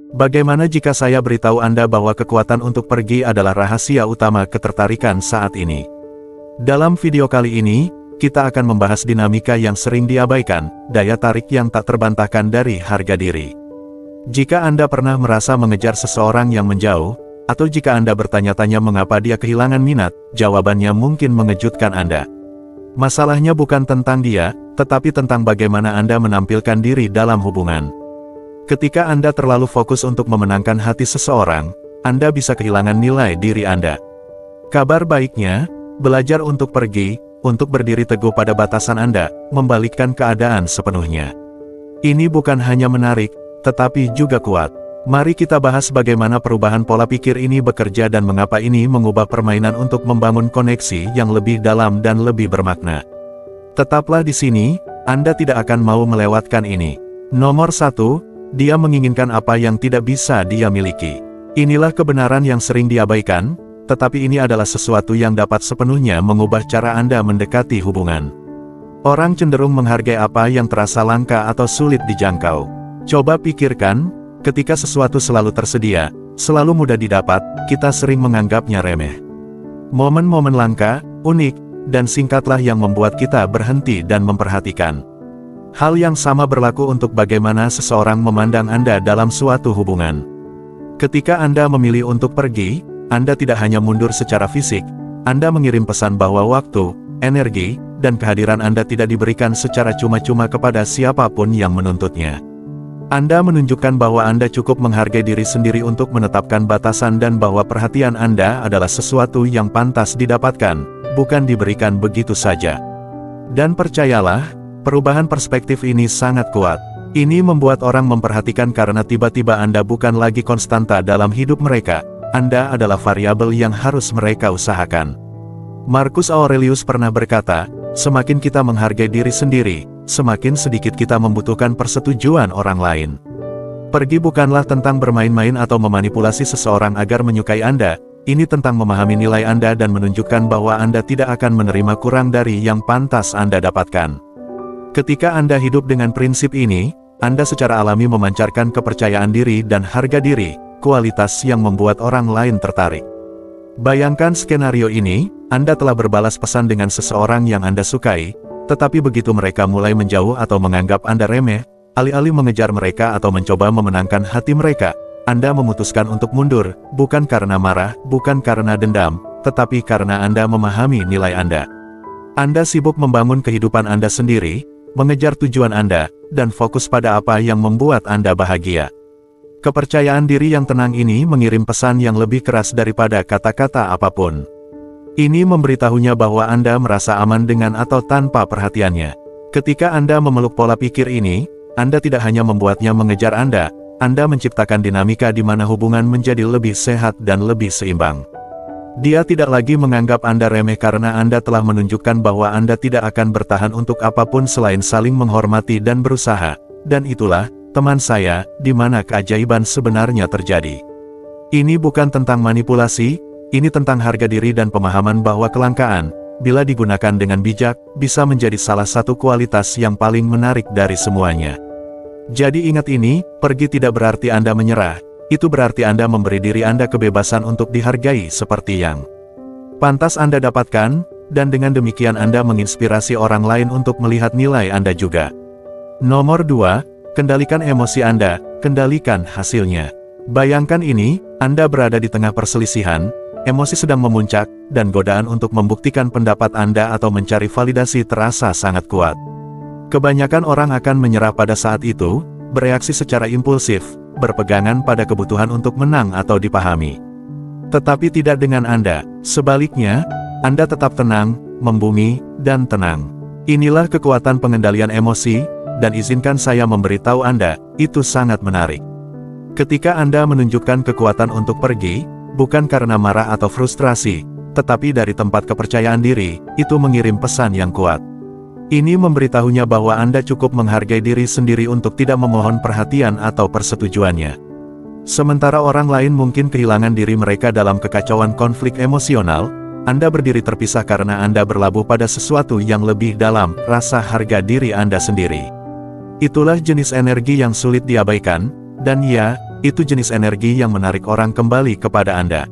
Bagaimana jika saya beritahu Anda bahwa kekuatan untuk pergi adalah rahasia utama ketertarikan saat ini? Dalam video kali ini, kita akan membahas dinamika yang sering diabaikan, daya tarik yang tak terbantahkan dari harga diri. Jika Anda pernah merasa mengejar seseorang yang menjauh, atau jika Anda bertanya-tanya mengapa dia kehilangan minat, jawabannya mungkin mengejutkan Anda. Masalahnya bukan tentang dia, tetapi tentang bagaimana Anda menampilkan diri dalam hubungan. Ketika Anda terlalu fokus untuk memenangkan hati seseorang, Anda bisa kehilangan nilai diri Anda. Kabar baiknya, belajar untuk pergi, untuk berdiri teguh pada batasan Anda, membalikkan keadaan sepenuhnya. Ini bukan hanya menarik, tetapi juga kuat. Mari kita bahas bagaimana perubahan pola pikir ini bekerja dan mengapa ini mengubah permainan untuk membangun koneksi yang lebih dalam dan lebih bermakna. Tetaplah di sini, Anda tidak akan mau melewatkan ini. Nomor 1, dia menginginkan apa yang tidak bisa dia miliki. Inilah kebenaran yang sering diabaikan, tetapi ini adalah sesuatu yang dapat sepenuhnya mengubah cara Anda mendekati hubungan. Orang cenderung menghargai apa yang terasa langka atau sulit dijangkau. Coba pikirkan, ketika sesuatu selalu tersedia, selalu mudah didapat, kita sering menganggapnya remeh. Momen-momen langka, unik, dan singkatlah yang membuat kita berhenti dan memperhatikan. Hal yang sama berlaku untuk bagaimana seseorang memandang Anda dalam suatu hubungan. Ketika Anda memilih untuk pergi, Anda tidak hanya mundur secara fisik, Anda mengirim pesan bahwa waktu, energi, dan kehadiran Anda tidak diberikan secara cuma-cuma kepada siapapun yang menuntutnya. Anda menunjukkan bahwa Anda cukup menghargai diri sendiri untuk menetapkan batasan dan bahwa perhatian Anda adalah sesuatu yang pantas didapatkan, bukan diberikan begitu saja. Dan percayalah, perubahan perspektif ini sangat kuat. Ini membuat orang memperhatikan karena tiba-tiba Anda bukan lagi konstanta dalam hidup mereka. Anda adalah variabel yang harus mereka usahakan. Marcus Aurelius pernah berkata, semakin kita menghargai diri sendiri, semakin sedikit kita membutuhkan persetujuan orang lain. Pergi bukanlah tentang bermain-main atau memanipulasi seseorang agar menyukai Anda, ini tentang memahami nilai Anda dan menunjukkan bahwa Anda tidak akan menerima kurang dari yang pantas Anda dapatkan. Ketika Anda hidup dengan prinsip ini, Anda secara alami memancarkan kepercayaan diri dan harga diri, kualitas yang membuat orang lain tertarik. Bayangkan skenario ini, Anda telah berbalas pesan dengan seseorang yang Anda sukai, tetapi begitu mereka mulai menjauh atau menganggap Anda remeh, alih-alih mengejar mereka atau mencoba memenangkan hati mereka, Anda memutuskan untuk mundur, bukan karena marah, bukan karena dendam, tetapi karena Anda memahami nilai Anda. Anda sibuk membangun kehidupan Anda sendiri, mengejar tujuan Anda, dan fokus pada apa yang membuat Anda bahagia. Kepercayaan diri yang tenang ini mengirim pesan yang lebih keras daripada kata-kata apapun. Ini memberitahunya bahwa Anda merasa aman dengan atau tanpa perhatiannya. Ketika Anda memeluk pola pikir ini, Anda tidak hanya membuatnya mengejar Anda menciptakan dinamika di mana hubungan menjadi lebih sehat dan lebih seimbang. Dia tidak lagi menganggap Anda remeh karena Anda telah menunjukkan bahwa Anda tidak akan bertahan untuk apapun selain saling menghormati dan berusaha. Dan itulah, teman saya, di mana keajaiban sebenarnya terjadi. Ini bukan tentang manipulasi, ini tentang harga diri dan pemahaman bahwa kelangkaan, bila digunakan dengan bijak, bisa menjadi salah satu kualitas yang paling menarik dari semuanya. Jadi ingat ini, pergi tidak berarti Anda menyerah, itu berarti Anda memberi diri Anda kebebasan untuk dihargai seperti yang pantas Anda dapatkan, dan dengan demikian Anda menginspirasi orang lain untuk melihat nilai Anda juga. Nomor 2, kendalikan emosi Anda, kendalikan hasilnya. Bayangkan ini, Anda berada di tengah perselisihan, emosi sedang memuncak, dan godaan untuk membuktikan pendapat Anda atau mencari validasi terasa sangat kuat. Kebanyakan orang akan menyerah pada saat itu, bereaksi secara impulsif, berpegangan pada kebutuhan untuk menang atau dipahami. Tetapi tidak dengan Anda, sebaliknya, Anda tetap tenang, membumi, dan tenang. Inilah kekuatan pengendalian emosi, dan izinkan saya memberitahu Anda, itu sangat menarik. Ketika Anda menunjukkan kekuatan untuk pergi, bukan karena marah atau frustrasi, tetapi dari tempat kepercayaan diri, itu mengirim pesan yang kuat. Ini memberitahunya bahwa Anda cukup menghargai diri sendiri untuk tidak memohon perhatian atau persetujuannya. Sementara orang lain mungkin kehilangan diri mereka dalam kekacauan konflik emosional, Anda berdiri terpisah karena Anda berlabuh pada sesuatu yang lebih dalam, rasa harga diri Anda sendiri. Itulah jenis energi yang sulit diabaikan, dan ya, itu jenis energi yang menarik orang kembali kepada Anda.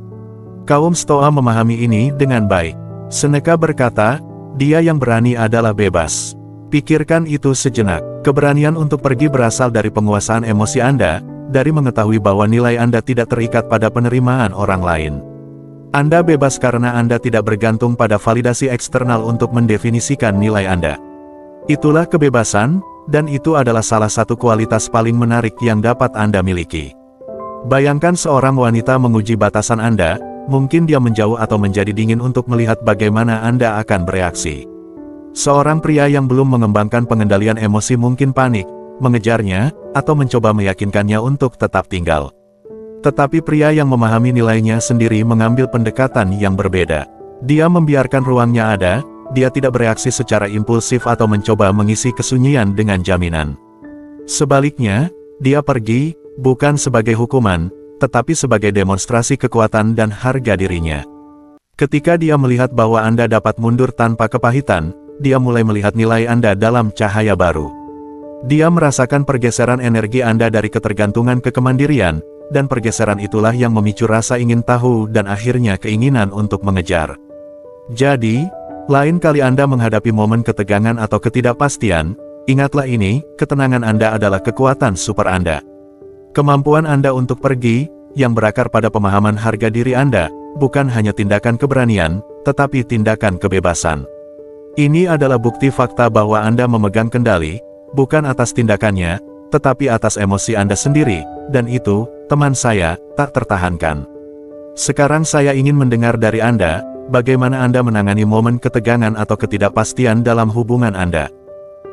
Kaum Stoa memahami ini dengan baik. Seneca berkata, dia yang berani adalah bebas. Pikirkan itu sejenak. Keberanian untuk pergi berasal dari penguasaan emosi Anda, dari mengetahui bahwa nilai Anda tidak terikat pada penerimaan orang lain. Anda bebas karena Anda tidak bergantung pada validasi eksternal untuk mendefinisikan nilai Anda. Itulah kebebasan, dan itu adalah salah satu kualitas paling menarik yang dapat Anda miliki. Bayangkan seorang wanita menguji batasan Anda, mungkin dia menjauh atau menjadi dingin untuk melihat bagaimana Anda akan bereaksi. Seorang pria yang belum mengembangkan pengendalian emosi mungkin panik, mengejarnya, atau mencoba meyakinkannya untuk tetap tinggal. Tetapi pria yang memahami nilainya sendiri mengambil pendekatan yang berbeda. Dia membiarkan ruangnya ada, dia tidak bereaksi secara impulsif atau mencoba mengisi kesunyian dengan jaminan. Sebaliknya, dia pergi, bukan sebagai hukuman, tetapi sebagai demonstrasi kekuatan dan harga dirinya. Ketika dia melihat bahwa Anda dapat mundur tanpa kepahitan, dia mulai melihat nilai Anda dalam cahaya baru. Dia merasakan pergeseran energi Anda dari ketergantungan ke kemandirian, dan pergeseran itulah yang memicu rasa ingin tahu dan akhirnya keinginan untuk mengejar. Jadi, lain kali Anda menghadapi momen ketegangan atau ketidakpastian, ingatlah ini, ketenangan Anda adalah kekuatan super Anda. Kemampuan Anda untuk pergi, yang berakar pada pemahaman harga diri Anda, bukan hanya tindakan keberanian, tetapi tindakan kebebasan. Ini adalah bukti fakta bahwa Anda memegang kendali, bukan atas tindakannya, tetapi atas emosi Anda sendiri, dan itu, teman saya, tak tertahankan. Sekarang saya ingin mendengar dari Anda, bagaimana Anda menangani momen ketegangan atau ketidakpastian dalam hubungan Anda.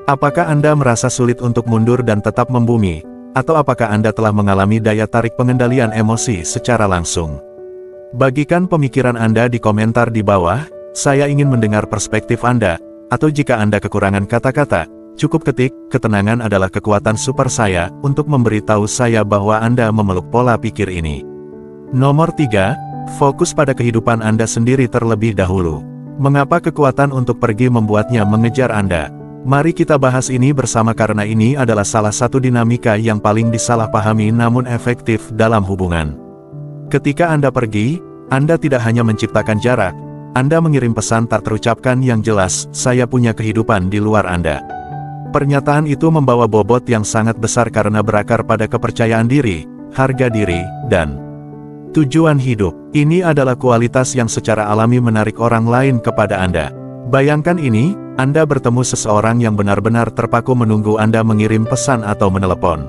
Apakah Anda merasa sulit untuk mundur dan tetap membumi, atau apakah Anda telah mengalami daya tarik pengendalian emosi secara langsung? Bagikan pemikiran Anda di komentar di bawah, saya ingin mendengar perspektif Anda, atau jika Anda kekurangan kata-kata, cukup ketik, ketenangan adalah kekuatan super saya, untuk memberitahu saya bahwa Anda memeluk pola pikir ini. Nomor 3, fokus pada kehidupan Anda sendiri terlebih dahulu. Mengapa kekuatan untuk pergi membuatnya mengejar Anda? Mari kita bahas ini bersama karena ini adalah salah satu dinamika yang paling disalahpahami namun efektif dalam hubungan. Ketika Anda pergi, Anda tidak hanya menciptakan jarak, Anda mengirim pesan tak terucapkan yang jelas, saya punya kehidupan di luar Anda. Pernyataan itu membawa bobot yang sangat besar karena berakar pada kepercayaan diri, harga diri, dan tujuan hidup. Ini adalah kualitas yang secara alami menarik orang lain kepada Anda. Bayangkan ini, Anda bertemu seseorang yang benar-benar terpaku menunggu Anda mengirim pesan atau menelepon.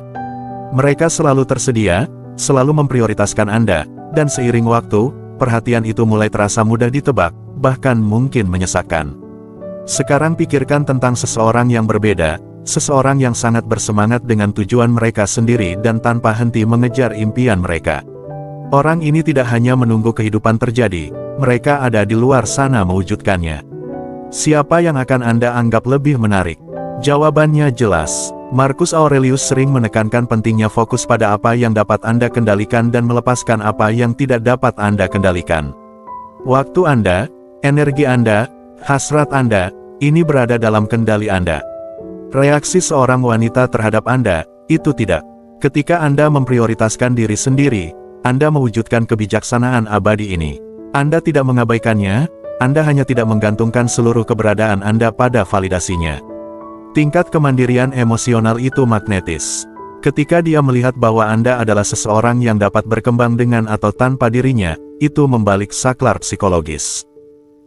Mereka selalu tersedia, selalu memprioritaskan Anda, dan seiring waktu, perhatian itu mulai terasa mudah ditebak, bahkan mungkin menyesakkan. Sekarang pikirkan tentang seseorang yang berbeda, seseorang yang sangat bersemangat dengan tujuan mereka sendiri dan tanpa henti mengejar impian mereka. Orang ini tidak hanya menunggu kehidupan terjadi, mereka ada di luar sana mewujudkannya. Siapa yang akan Anda anggap lebih menarik? Jawabannya jelas. Marcus Aurelius sering menekankan pentingnya fokus pada apa yang dapat Anda kendalikan dan melepaskan apa yang tidak dapat Anda kendalikan. Waktu Anda, energi Anda, hasrat Anda, ini berada dalam kendali Anda. Reaksi seorang wanita terhadap Anda, itu tidak. Ketika Anda memprioritaskan diri sendiri, Anda mewujudkan kebijaksanaan abadi ini. Anda tidak mengabaikannya, Anda hanya tidak menggantungkan seluruh keberadaan Anda pada validasinya. Tingkat kemandirian emosional itu magnetis. Ketika dia melihat bahwa Anda adalah seseorang yang dapat berkembang dengan atau tanpa dirinya, itu membalik saklar psikologis.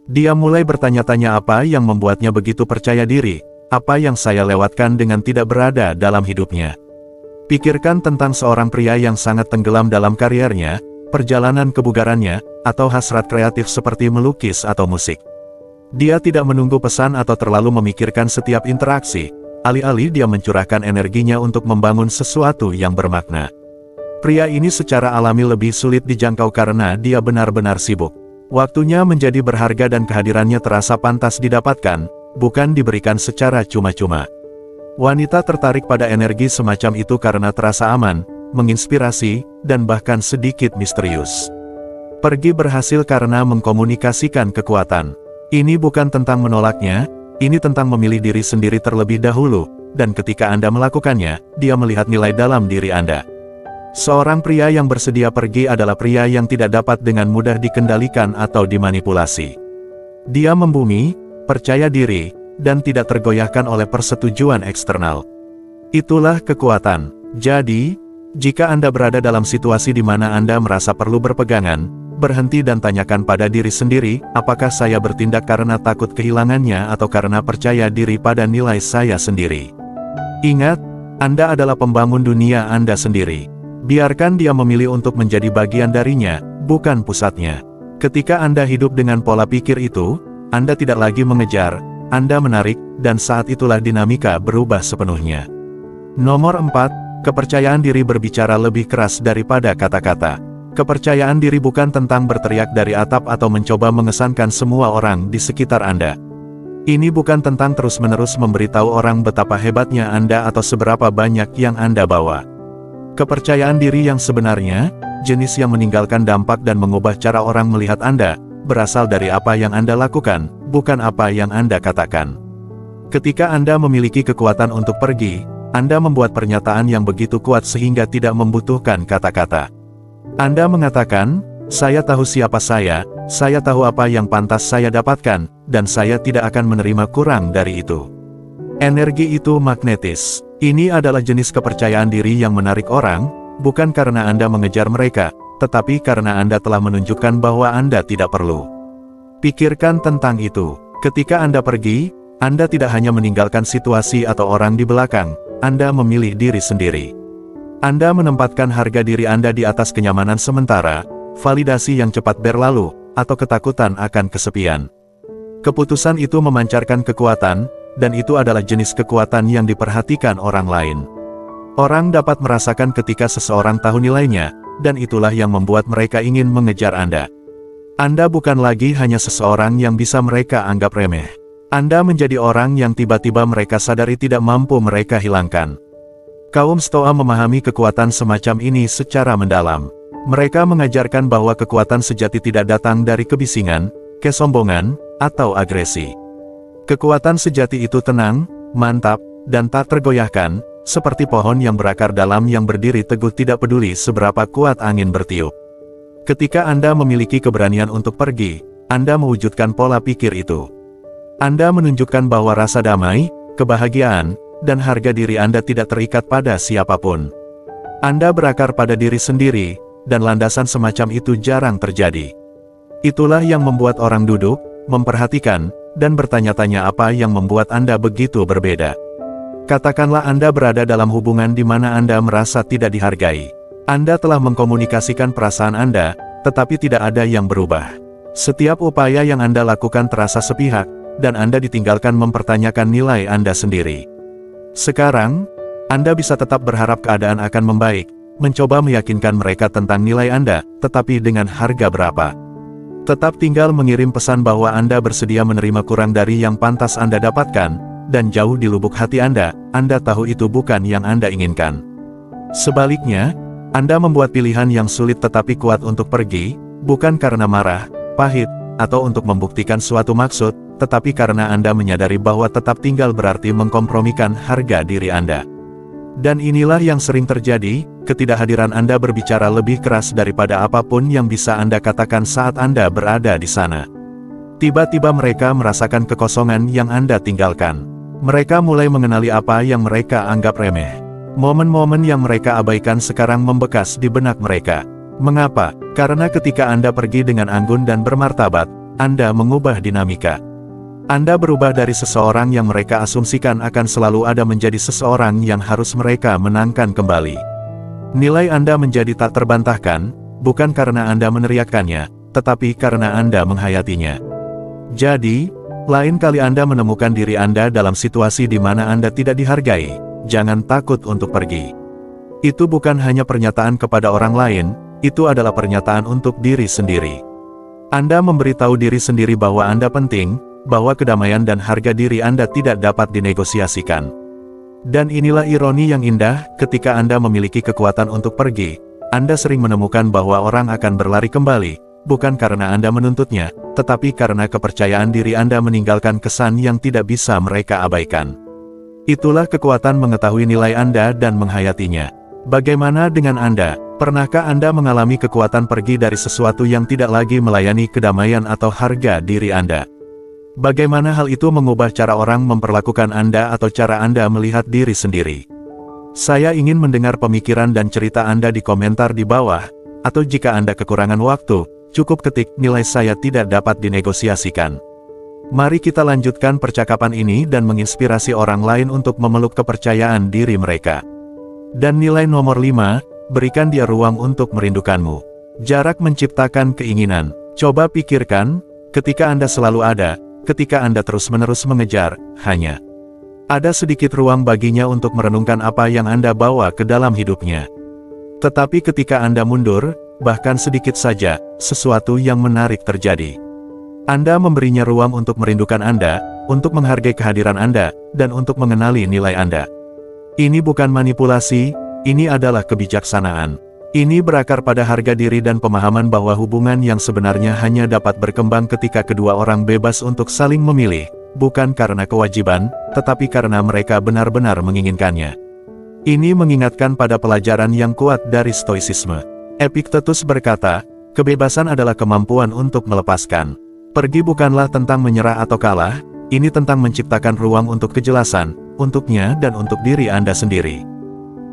Dia mulai bertanya-tanya apa yang membuatnya begitu percaya diri, apa yang saya lewatkan dengan tidak berada dalam hidupnya. Pikirkan tentang seorang pria yang sangat tenggelam dalam kariernya, perjalanan kebugarannya, atau hasrat kreatif seperti melukis atau musik. Dia tidak menunggu pesan atau terlalu memikirkan setiap interaksi, alih-alih dia mencurahkan energinya untuk membangun sesuatu yang bermakna. Pria ini secara alami lebih sulit dijangkau karena dia benar-benar sibuk. Waktunya menjadi berharga dan kehadirannya terasa pantas didapatkan, bukan diberikan secara cuma-cuma. Wanita tertarik pada energi semacam itu karena terasa aman, menginspirasi, dan bahkan sedikit misterius. Pergi berhasil karena mengkomunikasikan kekuatan. Ini bukan tentang menolaknya, ini tentang memilih diri sendiri terlebih dahulu, dan ketika Anda melakukannya, dia melihat nilai dalam diri Anda. Seorang pria yang bersedia pergi adalah pria yang tidak dapat dengan mudah dikendalikan atau dimanipulasi. Dia membumi, percaya diri, dan tidak tergoyahkan oleh persetujuan eksternal. Itulah kekuatan. Jadi, jika Anda berada dalam situasi di mana Anda merasa perlu berpegangan, berhenti dan tanyakan pada diri sendiri, apakah saya bertindak karena takut kehilangannya atau karena percaya diri pada nilai saya sendiri. Ingat, Anda adalah pembangun dunia Anda sendiri. Biarkan dia memilih untuk menjadi bagian darinya, bukan pusatnya. Ketika Anda hidup dengan pola pikir itu, Anda tidak lagi mengejar, Anda menarik, dan saat itulah dinamika berubah sepenuhnya. Nomor 4, kepercayaan diri berbicara lebih keras daripada kata-kata. Kepercayaan diri bukan tentang berteriak dari atap atau mencoba mengesankan semua orang di sekitar Anda. Ini bukan tentang terus-menerus memberitahu orang betapa hebatnya Anda atau seberapa banyak yang Anda bawa. Kepercayaan diri yang sebenarnya, jenis yang meninggalkan dampak dan mengubah cara orang melihat Anda, berasal dari apa yang Anda lakukan, bukan apa yang Anda katakan. Ketika Anda memiliki kekuatan untuk pergi, Anda membuat pernyataan yang begitu kuat sehingga tidak membutuhkan kata-kata. Anda mengatakan, saya tahu siapa saya tahu apa yang pantas saya dapatkan, dan saya tidak akan menerima kurang dari itu. Energi itu magnetis. Ini adalah jenis kepercayaan diri yang menarik orang, bukan karena Anda mengejar mereka, tetapi karena Anda telah menunjukkan bahwa Anda tidak perlu. Pikirkan tentang itu. Ketika Anda pergi, Anda tidak hanya meninggalkan situasi atau orang di belakang, Anda memilih diri sendiri. Anda menempatkan harga diri Anda di atas kenyamanan sementara, validasi yang cepat berlalu, atau ketakutan akan kesepian. Keputusan itu memancarkan kekuatan, dan itu adalah jenis kekuatan yang diperhatikan orang lain. Orang dapat merasakan ketika seseorang tahu nilainya, dan itulah yang membuat mereka ingin mengejar Anda. Anda bukan lagi hanya seseorang yang bisa mereka anggap remeh. Anda menjadi orang yang tiba-tiba mereka sadari tidak mampu mereka hilangkan. Kaum Stoa memahami kekuatan semacam ini secara mendalam. Mereka mengajarkan bahwa kekuatan sejati tidak datang dari kebisingan, kesombongan, atau agresi. Kekuatan sejati itu tenang, mantap, dan tak tergoyahkan, seperti pohon yang berakar dalam yang berdiri teguh tidak peduli seberapa kuat angin bertiup. Ketika Anda memiliki keberanian untuk pergi, Anda mewujudkan pola pikir itu. Anda menunjukkan bahwa rasa damai, kebahagiaan, dan harga diri Anda tidak terikat pada siapapun. Anda berakar pada diri sendiri, dan landasan semacam itu jarang terjadi. Itulah yang membuat orang duduk, memperhatikan, dan bertanya-tanya apa yang membuat Anda begitu berbeda. Katakanlah Anda berada dalam hubungan di mana Anda merasa tidak dihargai. Anda telah mengkomunikasikan perasaan Anda, tetapi tidak ada yang berubah. Setiap upaya yang Anda lakukan terasa sepihak, dan Anda ditinggalkan mempertanyakan nilai Anda sendiri. Sekarang, Anda bisa tetap berharap keadaan akan membaik, mencoba meyakinkan mereka tentang nilai Anda, tetapi dengan harga berapa. Tetap tinggal mengirim pesan bahwa Anda bersedia menerima kurang dari yang pantas Anda dapatkan, dan jauh di lubuk hati Anda tahu itu bukan yang Anda inginkan. Sebaliknya, Anda membuat pilihan yang sulit tetapi kuat untuk pergi, bukan karena marah, pahit, atau untuk membuktikan suatu maksud, tetapi karena Anda menyadari bahwa tetap tinggal berarti mengkompromikan harga diri Anda. Dan inilah yang sering terjadi, ketidakhadiran Anda berbicara lebih keras daripada apapun yang bisa Anda katakan saat Anda berada di sana. Tiba-tiba mereka merasakan kekosongan yang Anda tinggalkan. Mereka mulai mengenali apa yang mereka anggap remeh. Momen-momen yang mereka abaikan sekarang membekas di benak mereka. Mengapa? Karena ketika Anda pergi dengan anggun dan bermartabat, Anda mengubah dinamika. Anda berubah dari seseorang yang mereka asumsikan akan selalu ada menjadi seseorang yang harus mereka menangkan kembali. Nilai Anda menjadi tak terbantahkan, bukan karena Anda meneriakkannya, tetapi karena Anda menghayatinya. Jadi, lain kali Anda menemukan diri Anda dalam situasi di mana Anda tidak dihargai, jangan takut untuk pergi. Itu bukan hanya pernyataan kepada orang lain, itu adalah pernyataan untuk diri sendiri. Anda memberitahu diri sendiri bahwa Anda penting, bahwa kedamaian dan harga diri Anda tidak dapat dinegosiasikan. Dan inilah ironi yang indah, ketika Anda memiliki kekuatan untuk pergi, Anda sering menemukan bahwa orang akan berlari kembali, bukan karena Anda menuntutnya, tetapi karena kepercayaan diri Anda meninggalkan kesan yang tidak bisa mereka abaikan. Itulah kekuatan mengetahui nilai Anda dan menghayatinya. Bagaimana dengan Anda? Pernahkah Anda mengalami kekuatan pergi dari sesuatu yang tidak lagi melayani kedamaian atau harga diri Anda? Bagaimana hal itu mengubah cara orang memperlakukan Anda atau cara Anda melihat diri sendiri? Saya ingin mendengar pemikiran dan cerita Anda di komentar di bawah, atau jika Anda kekurangan waktu, cukup ketik nilai saya tidak dapat dinegosiasikan. Mari kita lanjutkan percakapan ini dan menginspirasi orang lain untuk memeluk kepercayaan diri mereka. Dan nilai nomor 5, berikan dia ruang untuk merindukanmu. Jarak menciptakan keinginan. Coba pikirkan, ketika Anda selalu ada, ketika Anda terus-menerus mengejar, hanya ada sedikit ruang baginya untuk merenungkan apa yang Anda bawa ke dalam hidupnya. Tetapi ketika Anda mundur, bahkan sedikit saja, sesuatu yang menarik terjadi. Anda memberinya ruang untuk merindukan Anda, untuk menghargai kehadiran Anda, dan untuk mengenali nilai Anda. Ini bukan manipulasi, ini adalah kebijaksanaan. Ini berakar pada harga diri dan pemahaman bahwa hubungan yang sebenarnya hanya dapat berkembang ketika kedua orang bebas untuk saling memilih, bukan karena kewajiban, tetapi karena mereka benar-benar menginginkannya. Ini mengingatkan pada pelajaran yang kuat dari Stoicisme. Epictetus berkata, kebebasan adalah kemampuan untuk melepaskan. Pergi bukanlah tentang menyerah atau kalah, ini tentang menciptakan ruang untuk kejelasan, untuknya dan untuk diri Anda sendiri.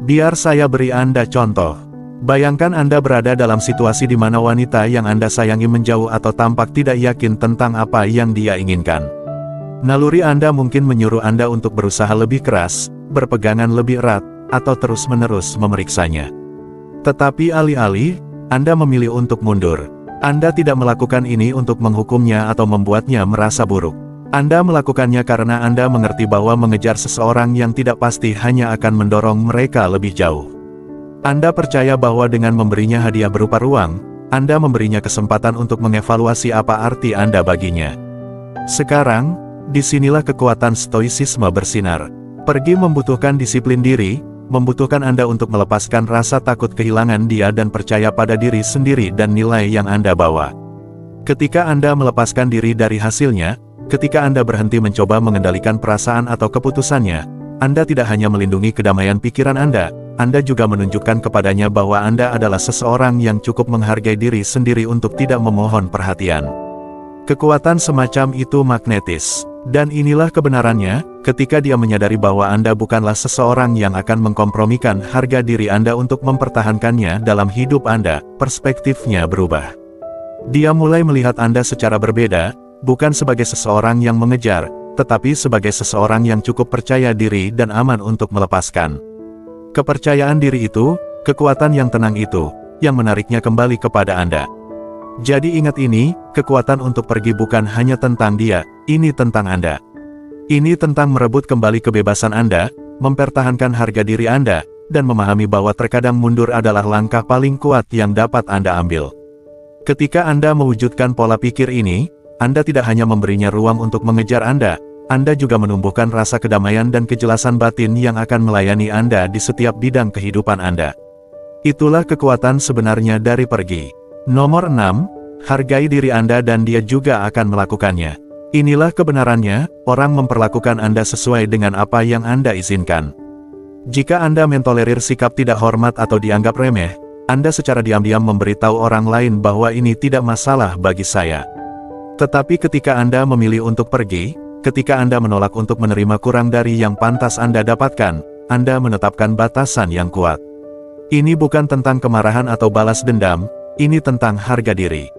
Biar saya beri Anda contoh. Bayangkan Anda berada dalam situasi di mana wanita yang Anda sayangi menjauh atau tampak tidak yakin tentang apa yang dia inginkan. Naluri Anda mungkin menyuruh Anda untuk berusaha lebih keras, berpegangan lebih erat, atau terus-menerus memeriksanya. Tetapi alih-alih, Anda memilih untuk mundur. Anda tidak melakukan ini untuk menghukumnya atau membuatnya merasa buruk. Anda melakukannya karena Anda mengerti bahwa mengejar seseorang yang tidak pasti hanya akan mendorong mereka lebih jauh. Anda percaya bahwa dengan memberinya hadiah berupa ruang, Anda memberinya kesempatan untuk mengevaluasi apa arti Anda baginya. Sekarang, disinilah kekuatan stoicisme bersinar. Pergi membutuhkan disiplin diri, membutuhkan Anda untuk melepaskan rasa takut kehilangan dia dan percaya pada diri sendiri dan nilai yang Anda bawa. Ketika Anda melepaskan diri dari hasilnya, ketika Anda berhenti mencoba mengendalikan perasaan atau keputusannya, Anda tidak hanya melindungi kedamaian pikiran Anda juga menunjukkan kepadanya bahwa Anda adalah seseorang yang cukup menghargai diri sendiri untuk tidak memohon perhatian. Kekuatan semacam itu magnetis. Dan inilah kebenarannya, ketika dia menyadari bahwa Anda bukanlah seseorang yang akan mengkompromikan harga diri Anda untuk mempertahankannya dalam hidup Anda, perspektifnya berubah. Dia mulai melihat Anda secara berbeda, bukan sebagai seseorang yang mengejar, tetapi sebagai seseorang yang cukup percaya diri dan aman untuk melepaskan. Kepercayaan diri itu, kekuatan yang tenang itu, yang menariknya kembali kepada Anda. Jadi ingat ini, kekuatan untuk pergi bukan hanya tentang dia, ini tentang Anda. Ini tentang merebut kembali kebebasan Anda, mempertahankan harga diri Anda, dan memahami bahwa terkadang mundur adalah langkah paling kuat yang dapat Anda ambil. Ketika Anda mewujudkan pola pikir ini, Anda tidak hanya memberinya ruang untuk mengejar Anda juga menumbuhkan rasa kedamaian dan kejelasan batin yang akan melayani Anda di setiap bidang kehidupan Anda. Itulah kekuatan sebenarnya dari pergi. Nomor 6, hargai diri Anda dan dia juga akan melakukannya. Inilah kebenarannya, orang memperlakukan Anda sesuai dengan apa yang Anda izinkan. Jika Anda mentolerir sikap tidak hormat atau dianggap remeh, Anda secara diam-diam memberitahu orang lain bahwa ini tidak masalah bagi saya. Tetapi ketika Anda memilih untuk pergi, ketika Anda menolak untuk menerima kurang dari yang pantas Anda dapatkan, Anda menetapkan batasan yang kuat. Ini bukan tentang kemarahan atau balas dendam, ini tentang harga diri.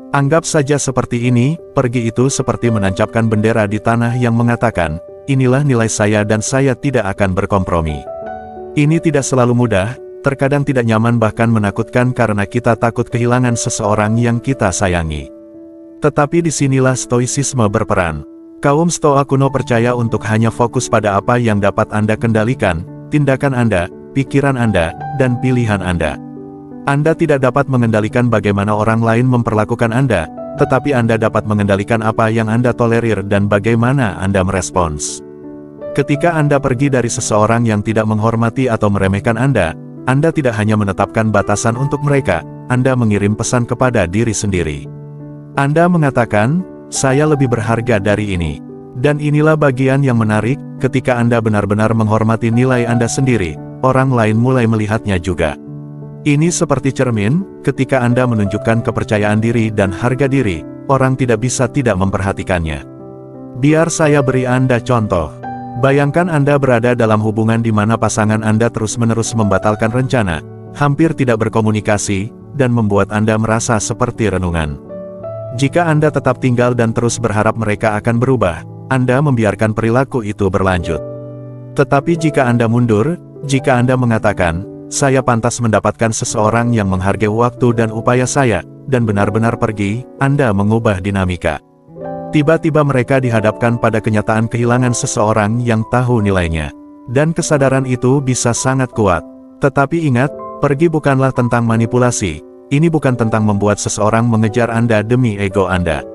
Anggap saja seperti ini, pergi itu seperti menancapkan bendera di tanah yang mengatakan, inilah nilai saya dan saya tidak akan berkompromi. Ini tidak selalu mudah, terkadang tidak nyaman bahkan menakutkan karena kita takut kehilangan seseorang yang kita sayangi. Tetapi disinilah stoicisme berperan. Kaum Stoa kuno percaya untuk hanya fokus pada apa yang dapat Anda kendalikan, tindakan Anda, pikiran Anda, dan pilihan Anda. Anda tidak dapat mengendalikan bagaimana orang lain memperlakukan Anda, tetapi Anda dapat mengendalikan apa yang Anda tolerir dan bagaimana Anda merespons. Ketika Anda pergi dari seseorang yang tidak menghormati atau meremehkan Anda tidak hanya menetapkan batasan untuk mereka, Anda mengirim pesan kepada diri sendiri. Anda mengatakan, saya lebih berharga dari ini. Dan inilah bagian yang menarik, ketika Anda benar-benar menghormati nilai Anda sendiri, orang lain mulai melihatnya juga. Ini seperti cermin, ketika Anda menunjukkan kepercayaan diri dan harga diri, orang tidak bisa tidak memperhatikannya. Biar saya beri Anda contoh. Bayangkan Anda berada dalam hubungan di mana pasangan Anda terus-menerus membatalkan rencana, hampir tidak berkomunikasi, dan membuat Anda merasa seperti renungan. Jika Anda tetap tinggal dan terus berharap mereka akan berubah, Anda membiarkan perilaku itu berlanjut. Tetapi jika Anda mundur, jika Anda mengatakan, "Saya pantas mendapatkan seseorang yang menghargai waktu dan upaya saya," dan benar-benar pergi, Anda mengubah dinamika. Tiba-tiba mereka dihadapkan pada kenyataan kehilangan seseorang yang tahu nilainya. Dan kesadaran itu bisa sangat kuat. Tetapi ingat, pergi bukanlah tentang manipulasi. Ini bukan tentang membuat seseorang mengejar Anda demi ego Anda.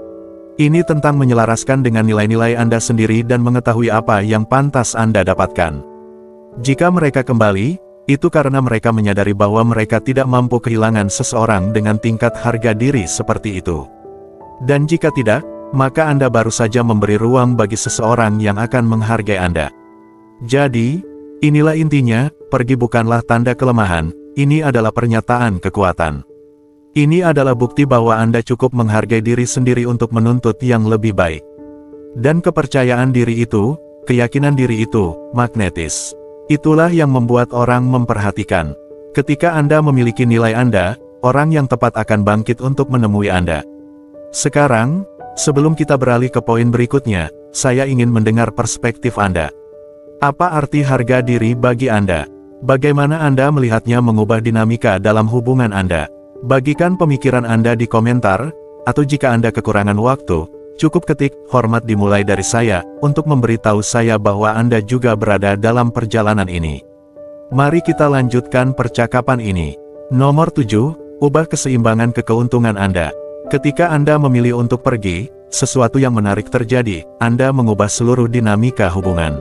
Ini tentang menyelaraskan dengan nilai-nilai Anda sendiri dan mengetahui apa yang pantas Anda dapatkan. Jika mereka kembali, itu karena mereka menyadari bahwa mereka tidak mampu kehilangan seseorang dengan tingkat harga diri seperti itu. Dan jika tidak, maka Anda baru saja memberi ruang bagi seseorang yang akan menghargai Anda. Jadi, inilah intinya, pergi bukanlah tanda kelemahan, ini adalah pernyataan kekuatan. Ini adalah bukti bahwa Anda cukup menghargai diri sendiri untuk menuntut yang lebih baik. Dan kepercayaan diri itu, keyakinan diri itu, magnetis. Itulah yang membuat orang memperhatikan. Ketika Anda memiliki nilai Anda, orang yang tepat akan bangkit untuk menemui Anda. Sekarang, sebelum kita beralih ke poin berikutnya, saya ingin mendengar perspektif Anda. Apa arti harga diri bagi Anda? Bagaimana Anda melihatnya mengubah dinamika dalam hubungan Anda? Bagikan pemikiran Anda di komentar, atau jika Anda kekurangan waktu, cukup ketik "hormat dimulai dari saya" untuk memberitahu saya bahwa Anda juga berada dalam perjalanan ini. Mari kita lanjutkan percakapan ini. Nomor 7, ubah keseimbangan ke keuntungan Anda. Ketika Anda memilih untuk pergi, sesuatu yang menarik terjadi, Anda mengubah seluruh dinamika hubungan.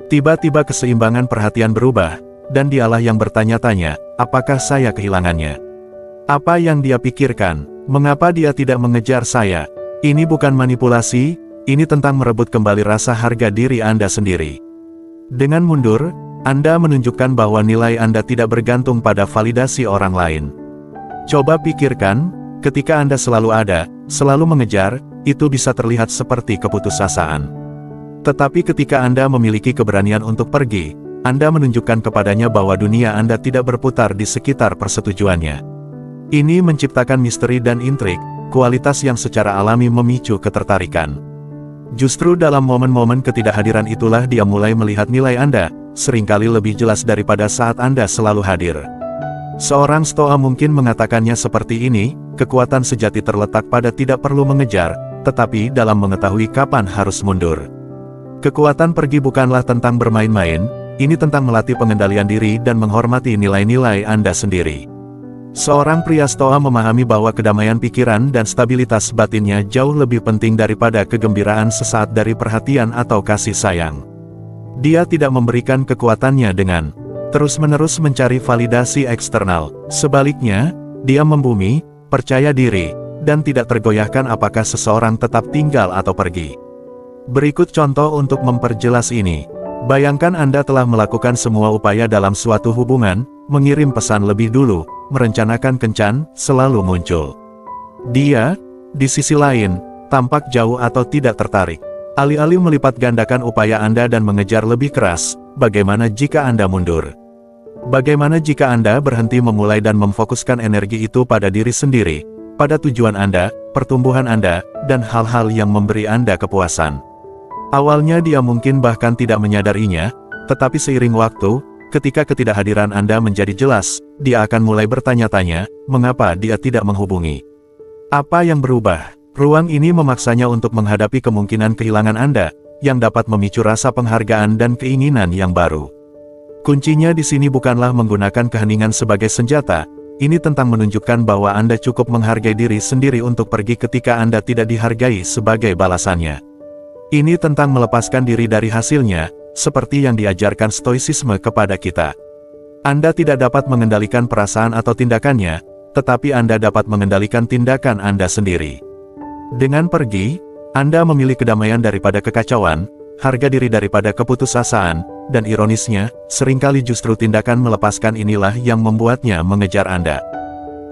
Tiba-tiba keseimbangan perhatian berubah, dan dialah yang bertanya-tanya, apakah saya kehilangannya? Apa yang dia pikirkan? Mengapa dia tidak mengejar saya? Ini bukan manipulasi, ini tentang merebut kembali rasa harga diri Anda sendiri. Dengan mundur, Anda menunjukkan bahwa nilai Anda tidak bergantung pada validasi orang lain. Coba pikirkan, ketika Anda selalu ada, selalu mengejar, itu bisa terlihat seperti keputusasaan. Tetapi ketika Anda memiliki keberanian untuk pergi, Anda menunjukkan kepadanya bahwa dunia Anda tidak berputar di sekitar persetujuannya. Ini menciptakan misteri dan intrik, kualitas yang secara alami memicu ketertarikan. Justru dalam momen-momen ketidakhadiran itulah dia mulai melihat nilai Anda, seringkali lebih jelas daripada saat Anda selalu hadir. Seorang stoa mungkin mengatakannya seperti ini, kekuatan sejati terletak pada tidak perlu mengejar, tetapi dalam mengetahui kapan harus mundur. Kekuatan pergi bukanlah tentang bermain-main, ini tentang melatih pengendalian diri dan menghormati nilai-nilai Anda sendiri. Seorang pria stoa memahami bahwa kedamaian pikiran dan stabilitas batinnya jauh lebih penting daripada kegembiraan sesaat dari perhatian atau kasih sayang. Dia tidak memberikan kekuatannya dengan terus-menerus mencari validasi eksternal. Sebaliknya, dia membumi, percaya diri, dan tidak tergoyahkan apakah seseorang tetap tinggal atau pergi. Berikut contoh untuk memperjelas ini. Bayangkan Anda telah melakukan semua upaya dalam suatu hubungan, mengirim pesan lebih dulu, merencanakan kencan, selalu muncul. Dia, di sisi lain, tampak jauh atau tidak tertarik. Alih-alih melipat gandakan upaya Anda dan mengejar lebih keras, bagaimana jika Anda mundur? Bagaimana jika Anda berhenti memulai dan memfokuskan energi itu pada diri sendiri, pada tujuan Anda, pertumbuhan Anda, dan hal-hal yang memberi Anda kepuasan? Awalnya dia mungkin bahkan tidak menyadarinya, tetapi seiring waktu, ketika ketidakhadiran Anda menjadi jelas, dia akan mulai bertanya-tanya, mengapa dia tidak menghubungi? Apa yang berubah? Ruang ini memaksanya untuk menghadapi kemungkinan kehilangan Anda, yang dapat memicu rasa penghargaan dan keinginan yang baru. Kuncinya di sini bukanlah menggunakan keheningan sebagai senjata, ini tentang menunjukkan bahwa Anda cukup menghargai diri sendiri untuk pergi ketika Anda tidak dihargai sebagai balasannya. Ini tentang melepaskan diri dari hasilnya, seperti yang diajarkan stoisisme kepada kita. Anda tidak dapat mengendalikan perasaan atau tindakannya, tetapi Anda dapat mengendalikan tindakan Anda sendiri. Dengan pergi, Anda memilih kedamaian daripada kekacauan, harga diri daripada keputusasaan, dan ironisnya, seringkali justru tindakan melepaskan inilah yang membuatnya mengejar Anda.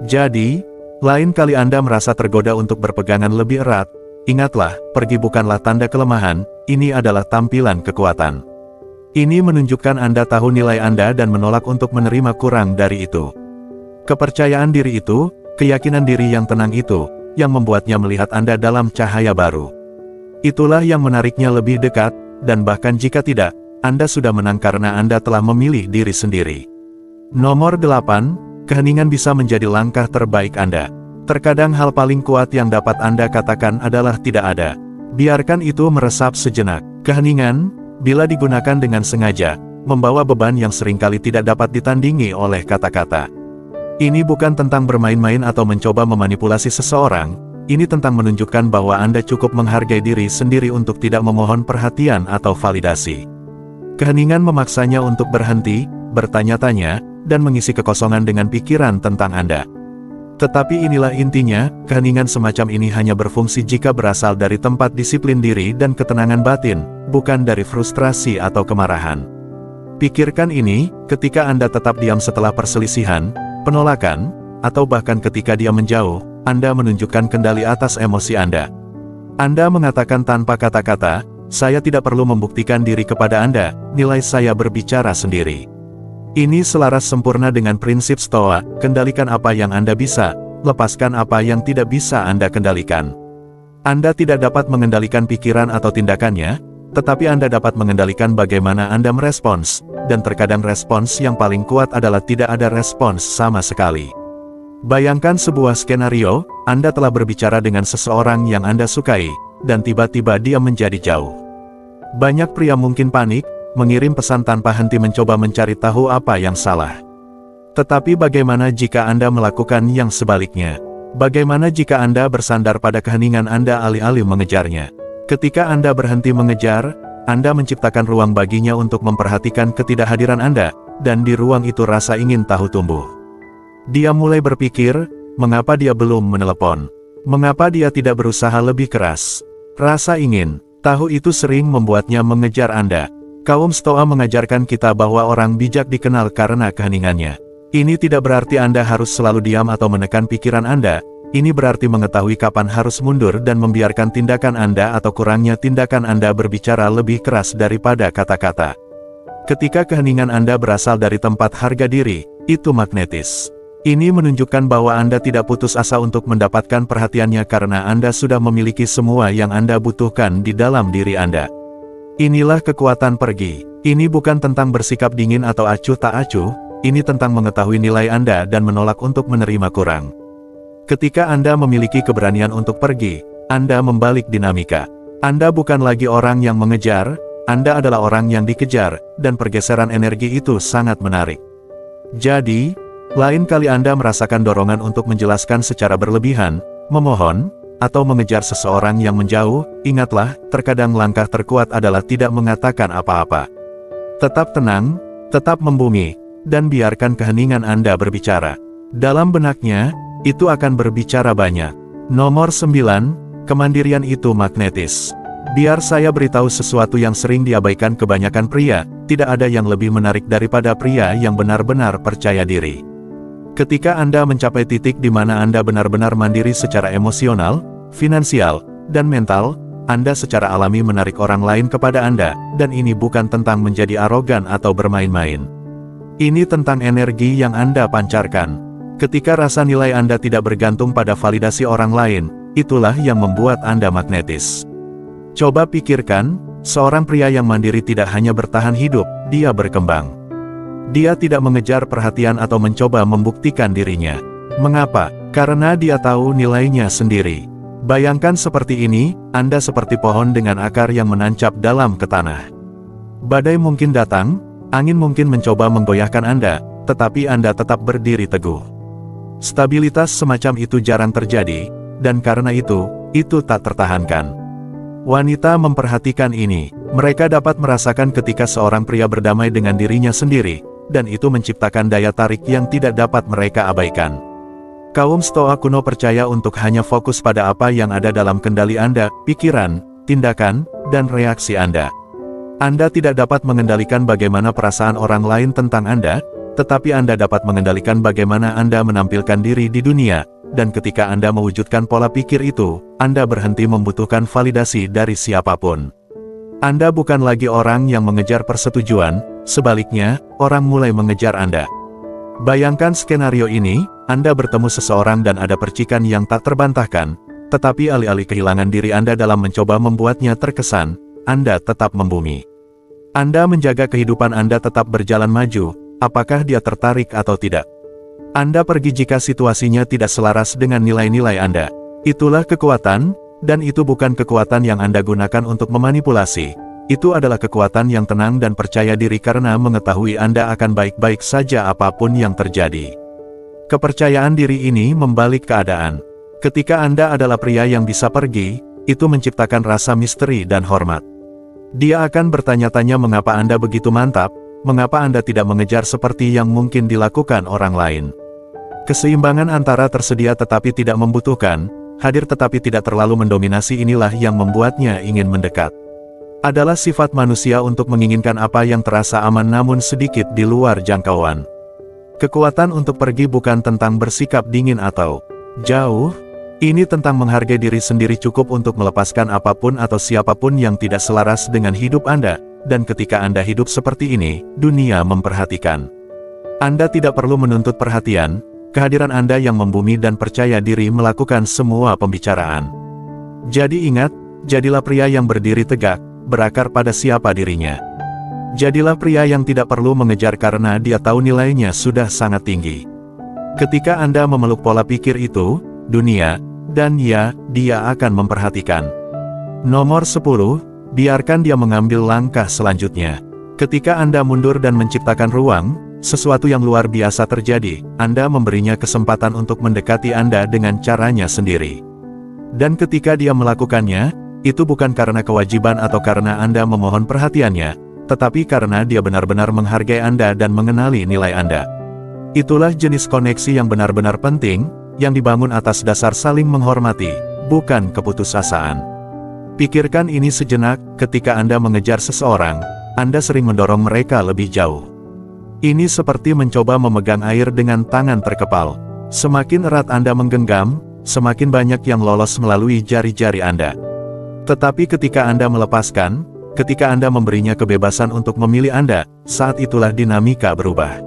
Jadi, lain kali Anda merasa tergoda untuk berpegangan lebih erat, ingatlah, pergi bukanlah tanda kelemahan, ini adalah tampilan kekuatan. Ini menunjukkan Anda tahu nilai Anda dan menolak untuk menerima kurang dari itu. Kepercayaan diri itu, keyakinan diri yang tenang itu, yang membuatnya melihat Anda dalam cahaya baru. Itulah yang menariknya lebih dekat, dan bahkan jika tidak, Anda sudah menang karena Anda telah memilih diri sendiri. Nomor 8, keheningan bisa menjadi langkah terbaik Anda. Terkadang hal paling kuat yang dapat Anda katakan adalah tidak ada. Biarkan itu meresap sejenak. Keheningan, bila digunakan dengan sengaja, membawa beban yang seringkali tidak dapat ditandingi oleh kata-kata. Ini bukan tentang bermain-main atau mencoba memanipulasi seseorang, ini tentang menunjukkan bahwa Anda cukup menghargai diri sendiri untuk tidak memohon perhatian atau validasi. Keheningan memaksanya untuk berhenti, bertanya-tanya, dan mengisi kekosongan dengan pikiran tentang Anda. Tetapi inilah intinya, keheningan semacam ini hanya berfungsi jika berasal dari tempat disiplin diri dan ketenangan batin, bukan dari frustrasi atau kemarahan. Pikirkan ini, ketika Anda tetap diam setelah perselisihan, penolakan, atau bahkan ketika dia menjauh, Anda menunjukkan kendali atas emosi Anda. Anda mengatakan tanpa kata-kata, saya tidak perlu membuktikan diri kepada Anda, nilai saya berbicara sendiri. Ini selaras sempurna dengan prinsip Stoa, kendalikan apa yang Anda bisa, lepaskan apa yang tidak bisa Anda kendalikan. Anda tidak dapat mengendalikan pikiran atau tindakannya, tetapi Anda dapat mengendalikan bagaimana Anda merespons, dan terkadang respons yang paling kuat adalah tidak ada respons sama sekali. Bayangkan sebuah skenario, Anda telah berbicara dengan seseorang yang Anda sukai, dan tiba-tiba dia menjadi jauh. Banyak pria mungkin panik, mengirim pesan tanpa henti mencoba mencari tahu apa yang salah. Tetapi bagaimana jika Anda melakukan yang sebaliknya? Bagaimana jika Anda bersandar pada keheningan Anda alih-alih mengejarnya? Ketika Anda berhenti mengejar, Anda menciptakan ruang baginya untuk memperhatikan ketidakhadiran Anda, dan di ruang itu rasa ingin tahu tumbuh. Dia mulai berpikir, mengapa dia belum menelepon? Mengapa dia tidak berusaha lebih keras? Rasa ingin tahu itu sering membuatnya mengejar Anda. Kaum Stoa mengajarkan kita bahwa orang bijak dikenal karena keheningannya. Ini tidak berarti Anda harus selalu diam atau menekan pikiran Anda, ini berarti mengetahui kapan harus mundur dan membiarkan tindakan Anda atau kurangnya tindakan Anda berbicara lebih keras daripada kata-kata. Ketika keheningan Anda berasal dari tempat harga diri, itu magnetis. Ini menunjukkan bahwa Anda tidak putus asa untuk mendapatkan perhatiannya karena Anda sudah memiliki semua yang Anda butuhkan di dalam diri Anda. Inilah kekuatan pergi. Ini bukan tentang bersikap dingin atau acuh tak acuh, ini tentang mengetahui nilai Anda dan menolak untuk menerima kurang. Ketika Anda memiliki keberanian untuk pergi, Anda membalik dinamika. Anda bukan lagi orang yang mengejar, Anda adalah orang yang dikejar, dan pergeseran energi itu sangat menarik. Jadi, lain kali Anda merasakan dorongan untuk menjelaskan secara berlebihan, memohon, atau mengejar seseorang yang menjauh, ingatlah, terkadang langkah terkuat adalah tidak mengatakan apa-apa. Tetap tenang, tetap membumi, dan biarkan keheningan Anda berbicara. Dalam benaknya, itu akan berbicara banyak. Nomor 9, kemandirian itu magnetis. Biar saya beritahu sesuatu yang sering diabaikan kebanyakan pria, tidak ada yang lebih menarik daripada pria yang benar-benar percaya diri. Ketika Anda mencapai titik di mana Anda benar-benar mandiri secara emosional, finansial, dan mental, Anda secara alami menarik orang lain kepada Anda, dan ini bukan tentang menjadi arogan atau bermain-main. Ini tentang energi yang Anda pancarkan. Ketika rasa nilai Anda tidak bergantung pada validasi orang lain, itulah yang membuat Anda magnetis. Coba pikirkan, seorang pria yang mandiri tidak hanya bertahan hidup, dia berkembang. Dia tidak mengejar perhatian atau mencoba membuktikan dirinya. Mengapa? Karena dia tahu nilainya sendiri. Bayangkan seperti ini, Anda seperti pohon dengan akar yang menancap dalam ke tanah. Badai mungkin datang, angin mungkin mencoba menggoyahkan Anda, tetapi Anda tetap berdiri teguh. Stabilitas semacam itu jarang terjadi, dan karena itu tak tertahankan. Wanita memperhatikan ini, mereka dapat merasakan ketika seorang pria berdamai dengan dirinya sendiri, dan itu menciptakan daya tarik yang tidak dapat mereka abaikan. Kaum Stoa kuno percaya untuk hanya fokus pada apa yang ada dalam kendali Anda, pikiran, tindakan, dan reaksi Anda. Anda tidak dapat mengendalikan bagaimana perasaan orang lain tentang Anda, tetapi Anda dapat mengendalikan bagaimana Anda menampilkan diri di dunia, dan ketika Anda mewujudkan pola pikir itu, Anda berhenti membutuhkan validasi dari siapapun. Anda bukan lagi orang yang mengejar persetujuan, sebaliknya, orang mulai mengejar Anda. Bayangkan skenario ini, Anda bertemu seseorang dan ada percikan yang tak terbantahkan, tetapi alih-alih kehilangan diri Anda dalam mencoba membuatnya terkesan, Anda tetap membumi. Anda menjaga kehidupan Anda tetap berjalan maju, apakah dia tertarik atau tidak. Anda pergi jika situasinya tidak selaras dengan nilai-nilai Anda. Itulah kekuatan, dan itu bukan kekuatan yang Anda gunakan untuk memanipulasi. Itu adalah kekuatan yang tenang dan percaya diri karena mengetahui Anda akan baik-baik saja apapun yang terjadi. Kepercayaan diri ini membalik keadaan. Ketika Anda adalah pria yang bisa pergi, itu menciptakan rasa misteri dan hormat. Dia akan bertanya-tanya mengapa Anda begitu mantap, mengapa Anda tidak mengejar seperti yang mungkin dilakukan orang lain. Keseimbangan antara tersedia tetapi tidak membutuhkan, hadir tetapi tidak terlalu mendominasi inilah yang membuatnya ingin mendekat. Adalah sifat manusia untuk menginginkan apa yang terasa aman namun sedikit di luar jangkauan. Kekuatan untuk pergi bukan tentang bersikap dingin atau jauh. Ini tentang menghargai diri sendiri cukup untuk melepaskan apapun atau siapapun yang tidak selaras dengan hidup Anda, dan ketika Anda hidup seperti ini, dunia memperhatikan. Anda tidak perlu menuntut perhatian, kehadiran Anda yang membumi dan percaya diri melakukan semua pembicaraan. Jadi ingat, jadilah pria yang berdiri tegak, berakar pada siapa dirinya. Jadilah pria yang tidak perlu mengejar karena dia tahu nilainya sudah sangat tinggi. Ketika Anda memeluk pola pikir itu, dunia, dan ya, dia akan memperhatikan. Nomor 10, biarkan dia mengambil langkah selanjutnya. Ketika Anda mundur dan menciptakan ruang, sesuatu yang luar biasa terjadi, Anda memberinya kesempatan untuk mendekati Anda dengan caranya sendiri. Dan ketika dia melakukannya, itu bukan karena kewajiban atau karena Anda memohon perhatiannya, tetapi karena dia benar-benar menghargai Anda dan mengenali nilai Anda. Itulah jenis koneksi yang benar-benar penting, yang dibangun atas dasar saling menghormati, bukan keputusasaan. Pikirkan ini sejenak, ketika Anda mengejar seseorang, Anda sering mendorong mereka lebih jauh. Ini seperti mencoba memegang air dengan tangan terkepal. Semakin erat Anda menggenggam, semakin banyak yang lolos melalui jari-jari Anda. Tetapi ketika Anda melepaskan, ketika Anda memberinya kebebasan untuk memilih Anda, saat itulah dinamika berubah.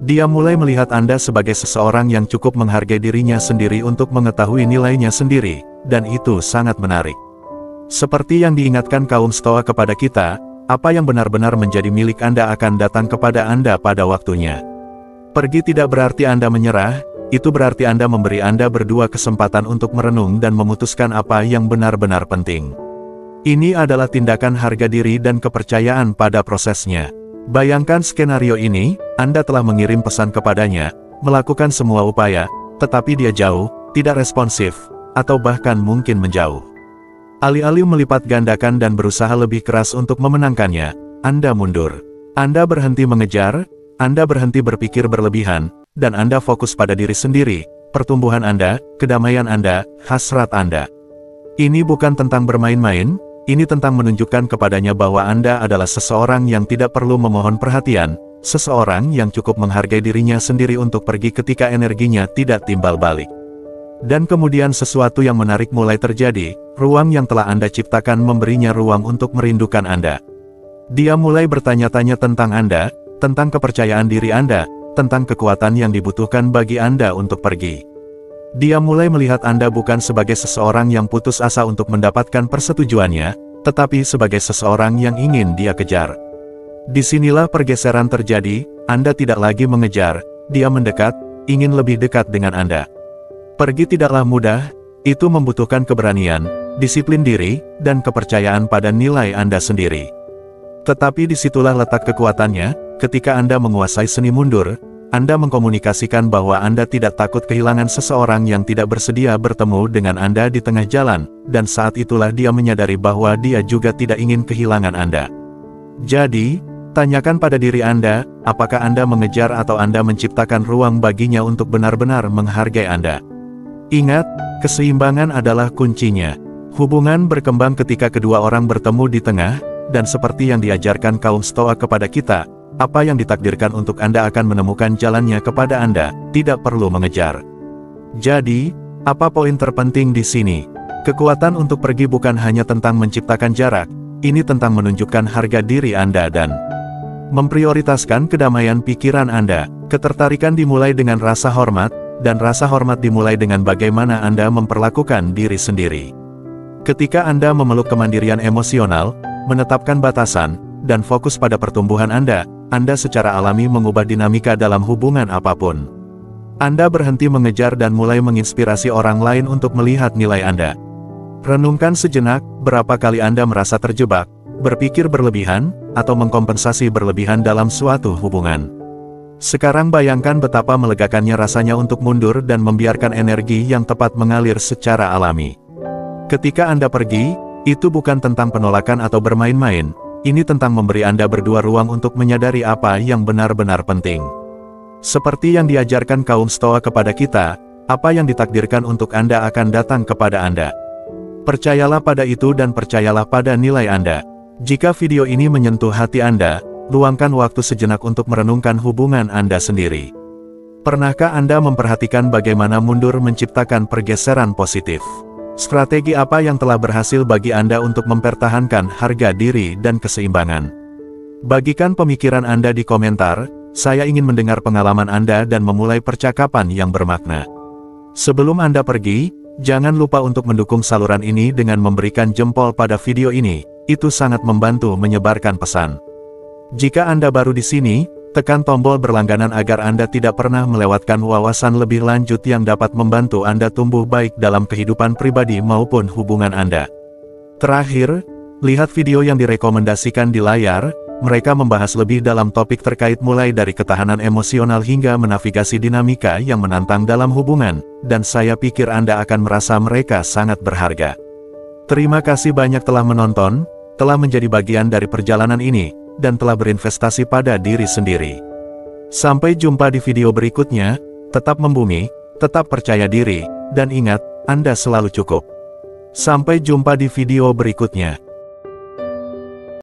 Dia mulai melihat Anda sebagai seseorang yang cukup menghargai dirinya sendiri untuk mengetahui nilainya sendiri, dan itu sangat menarik. Seperti yang diingatkan kaum Stoa kepada kita, apa yang benar-benar menjadi milik Anda akan datang kepada Anda pada waktunya. Pergi tidak berarti Anda menyerah, itu berarti Anda memberi Anda berdua kesempatan untuk merenung dan memutuskan apa yang benar-benar penting. Ini adalah tindakan harga diri dan kepercayaan pada prosesnya. Bayangkan skenario ini, Anda telah mengirim pesan kepadanya, melakukan semua upaya, tetapi dia jauh, tidak responsif, atau bahkan mungkin menjauh. Alih-alih melipat gandakan dan berusaha lebih keras untuk memenangkannya, Anda mundur. Anda berhenti mengejar, Anda berhenti berpikir berlebihan, dan Anda fokus pada diri sendiri, pertumbuhan Anda, kedamaian Anda, hasrat Anda. Ini bukan tentang bermain-main, ini tentang menunjukkan kepadanya bahwa Anda adalah seseorang yang tidak perlu memohon perhatian, seseorang yang cukup menghargai dirinya sendiri untuk pergi ketika energinya tidak timbal balik. Dan kemudian sesuatu yang menarik mulai terjadi, ruang yang telah Anda ciptakan memberinya ruang untuk merindukan Anda. Dia mulai bertanya-tanya tentang Anda, tentang kepercayaan diri Anda, tentang kekuatan yang dibutuhkan bagi Anda untuk pergi. Dia mulai melihat Anda bukan sebagai seseorang yang putus asa untuk mendapatkan persetujuannya, tetapi sebagai seseorang yang ingin dia kejar. Disinilah pergeseran terjadi, Anda tidak lagi mengejar, dia mendekat, ingin lebih dekat dengan Anda. Pergi tidaklah mudah, itu membutuhkan keberanian, disiplin diri, dan kepercayaan pada nilai Anda sendiri. Tetapi disitulah letak kekuatannya, ketika Anda menguasai seni mundur, Anda mengkomunikasikan bahwa Anda tidak takut kehilangan seseorang yang tidak bersedia bertemu dengan Anda di tengah jalan, dan saat itulah dia menyadari bahwa dia juga tidak ingin kehilangan Anda. Jadi, tanyakan pada diri Anda, apakah Anda mengejar atau Anda menciptakan ruang baginya untuk benar-benar menghargai Anda. Ingat, keseimbangan adalah kuncinya. Hubungan berkembang ketika kedua orang bertemu di tengah, dan seperti yang diajarkan kaum Stoa kepada kita, apa yang ditakdirkan untuk Anda akan menemukan jalannya kepada Anda, tidak perlu mengejar. Jadi, apa poin terpenting di sini? Kekuatan untuk pergi bukan hanya tentang menciptakan jarak, ini tentang menunjukkan harga diri Anda dan memprioritaskan kedamaian pikiran Anda. Ketertarikan dimulai dengan rasa hormat, dan rasa hormat dimulai dengan bagaimana Anda memperlakukan diri sendiri. Ketika Anda memeluk kemandirian emosional, menetapkan batasan, dan fokus pada pertumbuhan Anda secara alami mengubah dinamika dalam hubungan apapun. Anda berhenti mengejar dan mulai menginspirasi orang lain untuk melihat nilai Anda. Renungkan sejenak, berapa kali Anda merasa terjebak, berpikir berlebihan, atau mengkompensasi berlebihan dalam suatu hubungan. Sekarang bayangkan betapa melegakannya rasanya untuk mundur dan membiarkan energi yang tepat mengalir secara alami. Ketika Anda pergi, itu bukan tentang penolakan atau bermain-main, ini tentang memberi Anda berdua ruang untuk menyadari apa yang benar-benar penting. Seperti yang diajarkan kaum Stoa kepada kita, apa yang ditakdirkan untuk Anda akan datang kepada Anda. Percayalah pada itu dan percayalah pada nilai Anda. Jika video ini menyentuh hati Anda, luangkan waktu sejenak untuk merenungkan hubungan Anda sendiri. Pernahkah Anda memperhatikan bagaimana mundur menciptakan pergeseran positif? Strategi apa yang telah berhasil bagi Anda untuk mempertahankan harga diri dan keseimbangan? Bagikan pemikiran Anda di komentar, saya ingin mendengar pengalaman Anda dan memulai percakapan yang bermakna. Sebelum Anda pergi, jangan lupa untuk mendukung saluran ini dengan memberikan jempol pada video ini, itu sangat membantu menyebarkan pesan. Jika Anda baru di sini, tekan tombol berlangganan agar Anda tidak pernah melewatkan wawasan lebih lanjut yang dapat membantu Anda tumbuh baik dalam kehidupan pribadi maupun hubungan Anda. Terakhir, lihat video yang direkomendasikan di layar, mereka membahas lebih dalam topik terkait mulai dari ketahanan emosional hingga menavigasi dinamika yang menantang dalam hubungan, dan saya pikir Anda akan merasa mereka sangat berharga. Terima kasih banyak telah menonton, telah menjadi bagian dari perjalanan ini, dan telah berinvestasi pada diri sendiri. Sampai jumpa di video berikutnya, tetap membumi, tetap percaya diri, dan ingat, Anda selalu cukup. Sampai jumpa di video berikutnya.